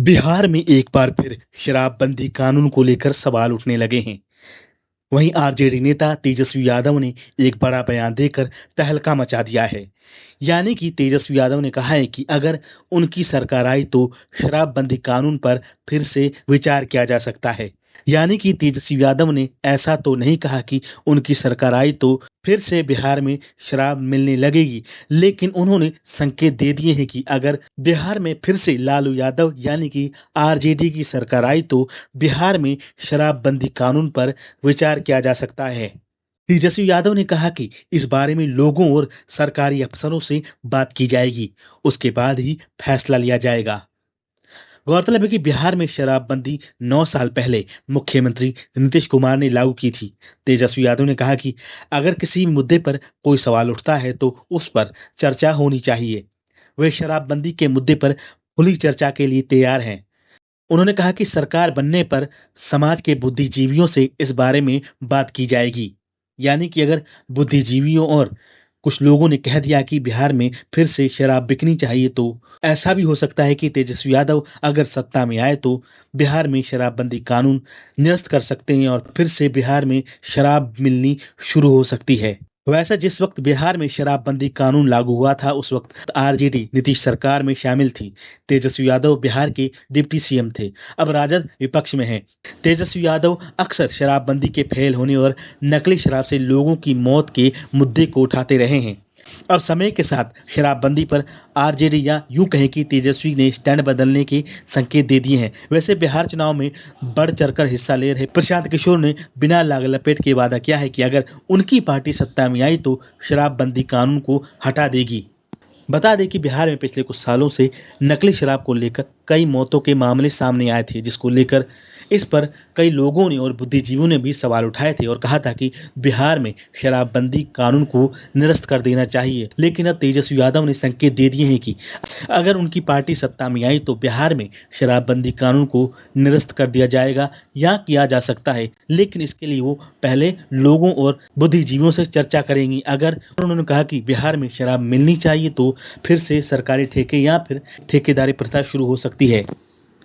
बिहार में एक बार फिर शराबबंदी कानून को लेकर सवाल उठने लगे हैं। वहीं आरजेडी नेता तेजस्वी यादव ने एक बड़ा बयान देकर तहलका मचा दिया है। यानी कि तेजस्वी यादव ने कहा है कि अगर उनकी सरकार आई तो शराबबंदी कानून पर फिर से विचार किया जा सकता है। यानी कि तेजस्वी यादव ने ऐसा तो नहीं कहा कि उनकी सरकार आई तो फिर से बिहार में शराब मिलने लगेगी, लेकिन उन्होंने संकेत दे दिए हैं कि अगर बिहार में फिर से लालू यादव यानी कि आरजेडी की सरकार आई तो बिहार में शराबबंदी कानून पर विचार किया जा सकता है। तेजस्वी यादव ने कहा कि इस बारे में लोगों और सरकारी अफसरों से बात की जाएगी, उसके बाद ही फैसला लिया जाएगा। गौरतलब है कि बिहार में शराबबंदी 9 साल पहले मुख्यमंत्री नीतीश कुमार ने लागू की थी। तेजस्वी यादव ने कहा कि अगर किसी मुद्दे पर कोई सवाल उठता है तो उस पर चर्चा होनी चाहिए। वे शराबबंदी के मुद्दे पर खुली चर्चा के लिए तैयार हैं। उन्होंने कहा कि सरकार बनने पर समाज के बुद्धिजीवियों से इस बारे में बात की जाएगी। यानी कि अगर बुद्धिजीवियों और कुछ लोगों ने कह दिया कि बिहार में फिर से शराब बिकनी चाहिए, तो ऐसा भी हो सकता है कि तेजस्वी यादव अगर सत्ता में आए तो बिहार में शराबबंदी कानून निरस्त कर सकते हैं और फिर से बिहार में शराब मिलनी शुरू हो सकती है। वैसे जिस वक्त बिहार में शराबबंदी कानून लागू हुआ था उस वक्त आरजेडी नीतीश सरकार में शामिल थी। तेजस्वी यादव बिहार के डिप्टी सीएम थे। अब राजद विपक्ष में है। तेजस्वी यादव अक्सर शराबबंदी के फेल होने और नकली शराब से लोगों की मौत के मुद्दे को उठाते रहे हैं। अब समय के साथ शराबबंदी पर आरजेडी या यूं कहें कि तेजस्वी ने स्टैंड बदलने के संकेत दे दिए हैं। वैसे बिहार चुनाव में बढ़ चढ़कर हिस्सा ले रहे प्रशांत किशोर ने बिना लाग लपेट के वादा किया है कि अगर उनकी पार्टी सत्ता में आई तो शराबबंदी कानून को हटा देगी। बता दें कि बिहार में पिछले कुछ सालों से नकली शराब को लेकर कई मौतों के मामले सामने आए थे, जिसको लेकर इस पर कई लोगों ने और बुद्धिजीवियों ने भी सवाल उठाए थे और कहा था कि बिहार में शराबबंदी कानून को निरस्त कर देना चाहिए। लेकिन अब तेजस्वी यादव ने संकेत दे दिए हैं कि अगर उनकी पार्टी सत्ता में आई तो बिहार में शराबबंदी कानून को निरस्त कर दिया जाएगा या किया जा सकता है, लेकिन इसके लिए वो पहले लोगों और बुद्धिजीवियों से चर्चा करेंगी। अगर उन्होंने कहा कि बिहार में शराब मिलनी चाहिए तो फिर से सरकारी ठेके या फिर ठेकेदारी प्रथा शुरू हो सकती है।